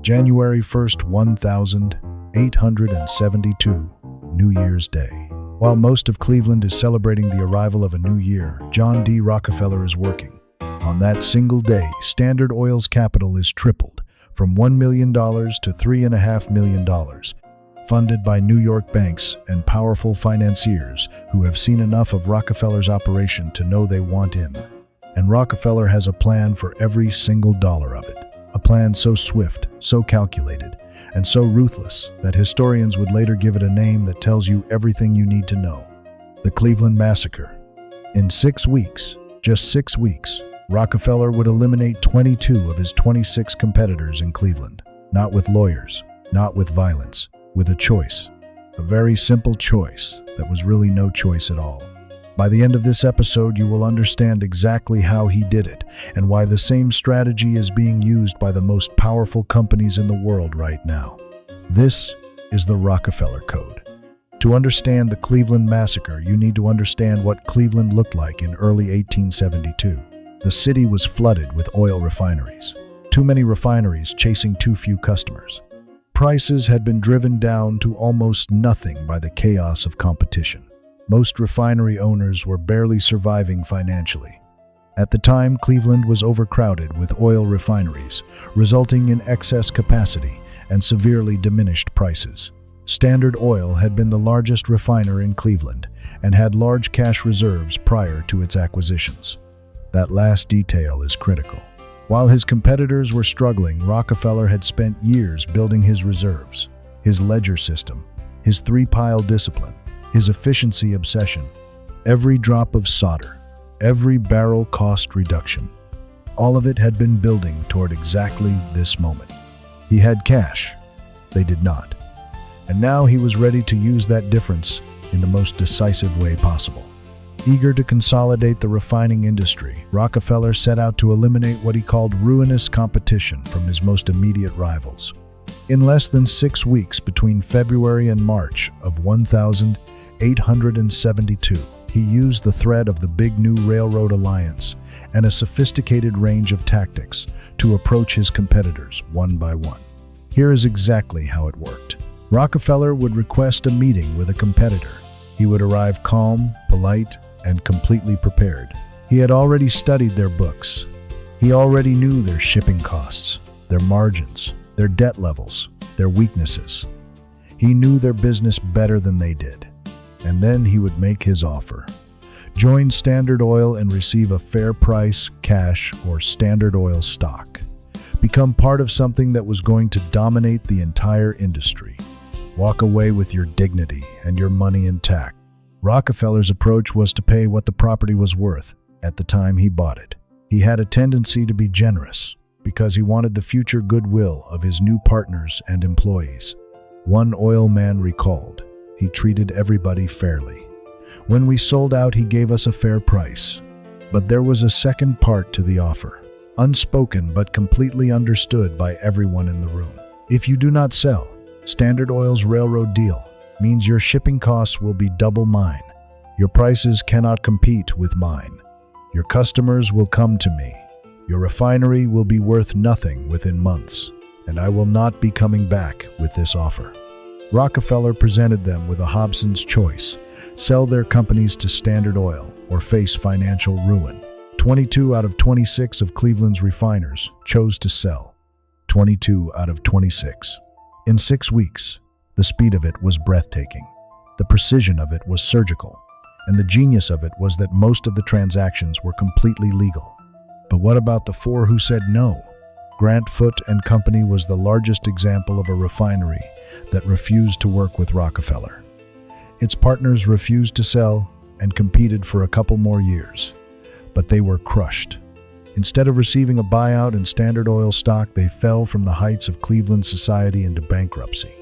January 1st, 1872, New Year's Day. While most of Cleveland is celebrating the arrival of a new year, John D. Rockefeller is working. On that single day, Standard Oil's capital is tripled, from $1 million to $3.5 million, funded by New York banks and powerful financiers who have seen enough of Rockefeller's operation to know they want in. And Rockefeller has a plan for every single dollar of it. A plan so swift, so calculated, and so ruthless that historians would later give it a name that tells you everything you need to know: the Cleveland Massacre. In 6 weeks, just 6 weeks, Rockefeller would eliminate 22 of his 26 competitors in Cleveland. Not with lawyers, not with violence, with a choice. A very simple choice that was really no choice at all. By the end of this episode, you will understand exactly how he did it and why the same strategy is being used by the most powerful companies in the world right now. This is the Rockefeller Code. To understand the Cleveland Massacre, you need to understand what Cleveland looked like in early 1872. The city was flooded with oil refineries. Too many refineries chasing too few customers. Prices had been driven down to almost nothing by the chaos of competition. Most refinery owners were barely surviving financially. At the time, Cleveland was overcrowded with oil refineries, resulting in excess capacity and severely diminished prices. Standard Oil had been the largest refiner in Cleveland and had large cash reserves prior to its acquisitions. That last detail is critical. While his competitors were struggling, Rockefeller had spent years building his reserves, his ledger system, his three-pile discipline, his efficiency obsession. Every drop of solder, every barrel cost reduction, all of it had been building toward exactly this moment. He had cash, they did not. And now he was ready to use that difference in the most decisive way possible. Eager to consolidate the refining industry, Rockefeller set out to eliminate what he called ruinous competition from his most immediate rivals. In less than 6 weeks between February and March of 1872, he used the threat of the big new railroad alliance and a sophisticated range of tactics to approach his competitors one by one. Here is exactly how it worked. Rockefeller would request a meeting with a competitor. He would arrive calm, polite, and completely prepared. He had already studied their books. He already knew their shipping costs, their margins, their debt levels, their weaknesses. He knew their business better than they did. And then he would make his offer. Join Standard Oil and receive a fair price, cash, or Standard Oil stock. Become part of something that was going to dominate the entire industry. Walk away with your dignity and your money intact. Rockefeller's approach was to pay what the property was worth at the time he bought it. He had a tendency to be generous because he wanted the future goodwill of his new partners and employees. One oil man recalled, "He treated everybody fairly. When we sold out, he gave us a fair price." But there was a second part to the offer, unspoken but completely understood by everyone in the room. If you do not sell, Standard Oil's railroad deal means your shipping costs will be double mine. Your prices cannot compete with mine. Your customers will come to me. Your refinery will be worth nothing within months, and I will not be coming back with this offer. Rockefeller presented them with a Hobson's choice: sell their companies to Standard Oil or face financial ruin. 22 out of 26 of Cleveland's refiners chose to sell. 22 out of 26. In 6 weeks, the speed of it was breathtaking. The precision of it was surgical. And the genius of it was that most of the transactions were completely legal. But what about the 4 who said no? Grant Foote and Company was the largest example of a refinery that refused to work with Rockefeller. Its partners refused to sell and competed for a couple more years. But they were crushed. Instead of receiving a buyout in Standard Oil stock, they fell from the heights of Cleveland society into bankruptcy.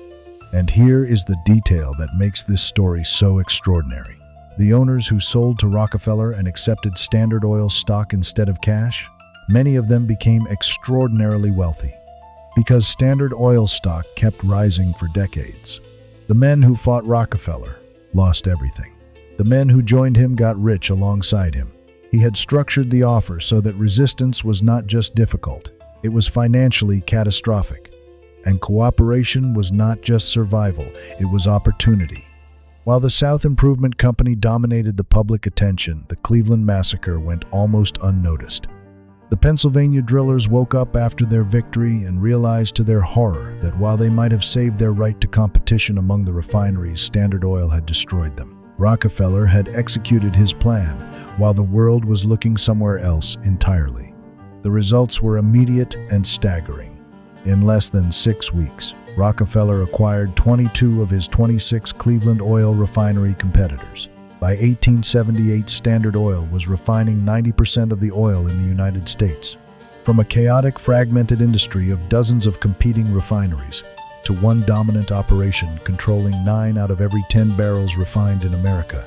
And here is the detail that makes this story so extraordinary. The owners who sold to Rockefeller and accepted Standard Oil stock instead of cash, many of them became extraordinarily wealthy because Standard Oil stock kept rising for decades. The men who fought Rockefeller lost everything. The men who joined him got rich alongside him. He had structured the offer so that resistance was not just difficult, it was financially catastrophic. And cooperation was not just survival, it was opportunity. While the South Improvement Company dominated the public attention, the Cleveland Massacre went almost unnoticed. The Pennsylvania drillers woke up after their victory and realized to their horror that while they might have saved their right to competition among the refineries, Standard Oil had destroyed them. Rockefeller had executed his plan, while the world was looking somewhere else entirely. The results were immediate and staggering. In less than 6 weeks, Rockefeller acquired 22 of his 26 Cleveland oil refinery competitors. By 1878, Standard Oil was refining 90% of the oil in the United States. From a chaotic, fragmented industry of dozens of competing refineries, to one dominant operation controlling 9 out of every 10 barrels refined in America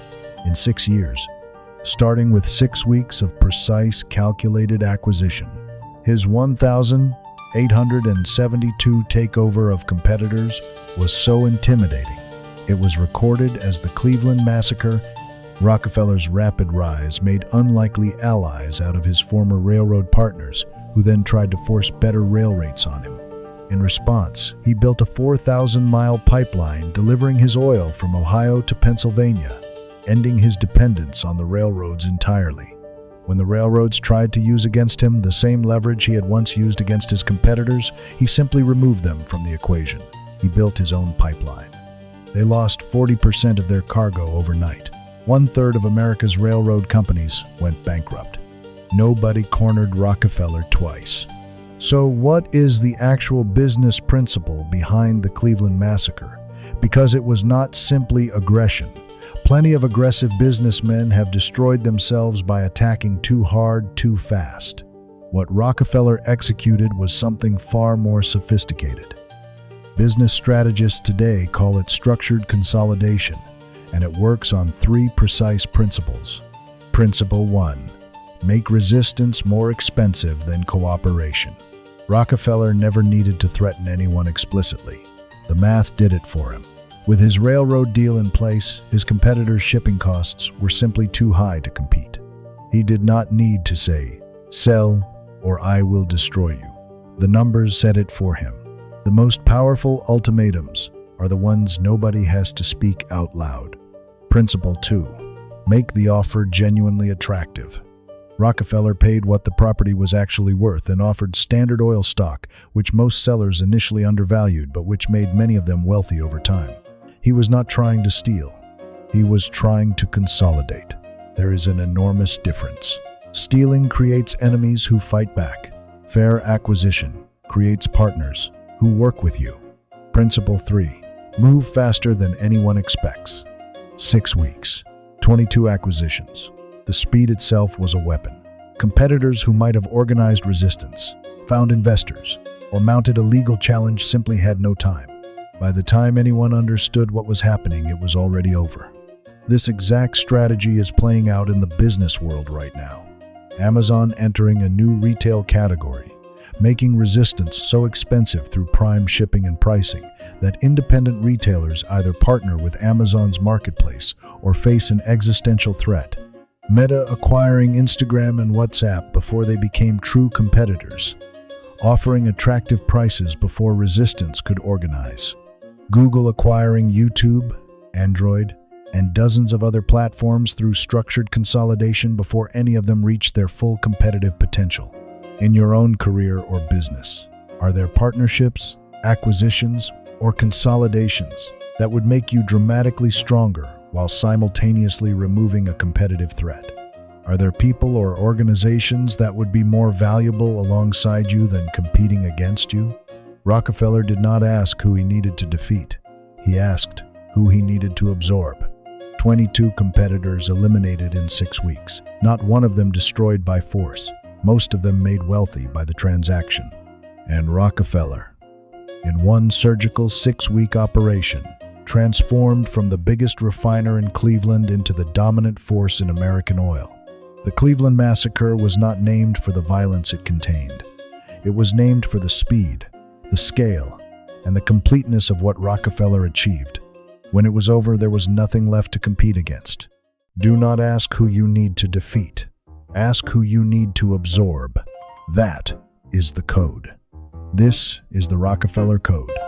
in 6 years, starting with 6 weeks of precise, calculated acquisition. His 1,872 takeover of competitors was so intimidating. It was recorded as the Cleveland Massacre. Rockefeller's rapid rise made unlikely allies out of his former railroad partners, who then tried to force better rail rates on him. In response, he built a 4,000-mile pipeline delivering his oil from Ohio to Pennsylvania, ending his dependence on the railroads entirely. When the railroads tried to use against him the same leverage he had once used against his competitors, he simply removed them from the equation. He built his own pipeline. They lost 40% of their cargo overnight. 1/3 of America's railroad companies went bankrupt. Nobody cornered Rockefeller twice. So what is the actual business principle behind the Cleveland Massacre? Because it was not simply aggression. Plenty of aggressive businessmen have destroyed themselves by attacking too hard, too fast. What Rockefeller executed was something far more sophisticated. Business strategists today call it structured consolidation, and it works on 3 precise principles. Principle 1. Make resistance more expensive than cooperation. Rockefeller never needed to threaten anyone explicitly. The math did it for him. With his railroad deal in place, his competitors' shipping costs were simply too high to compete. He did not need to say, "Sell or I will destroy you." The numbers said it for him. The most powerful ultimatums are the ones nobody has to speak out loud. Principle 2. Make the offer genuinely attractive. Rockefeller paid what the property was actually worth and offered Standard Oil stock, which most sellers initially undervalued but which made many of them wealthy over time. He was not trying to steal. He was trying to consolidate. There is an enormous difference. Stealing creates enemies who fight back. Fair acquisition creates partners who work with you. Principle 3. Move faster than anyone expects. 6 weeks, 22 acquisitions. The speed itself was a weapon. Competitors who might have organized resistance, found investors, or mounted a legal challenge simply had no time. By the time anyone understood what was happening, it was already over. This exact strategy is playing out in the business world right now. Amazon entering a new retail category, making resistance so expensive through prime shipping and pricing that independent retailers either partner with Amazon's marketplace or face an existential threat. Meta acquiring Instagram and WhatsApp before they became true competitors, offering attractive prices before resistance could organize. Google acquiring YouTube, Android, and dozens of other platforms through structured consolidation before any of them reached their full competitive potential. In your own career or business, are there partnerships, acquisitions, or consolidations that would make you dramatically stronger while simultaneously removing a competitive threat? Are there people or organizations that would be more valuable alongside you than competing against you? Rockefeller did not ask who he needed to defeat. He asked who he needed to absorb. 22 competitors eliminated in 6 weeks, not one of them destroyed by force. Most of them made wealthy by the transaction. And Rockefeller, in one surgical 6-week operation, transformed from the biggest refiner in Cleveland into the dominant force in American oil. The Cleveland Massacre was not named for the violence it contained. It was named for the speed, the scale, and the completeness of what Rockefeller achieved. When it was over, there was nothing left to compete against. Do not ask who you need to defeat. Ask who you need to absorb. That is the code. This is the Rockefeller Code.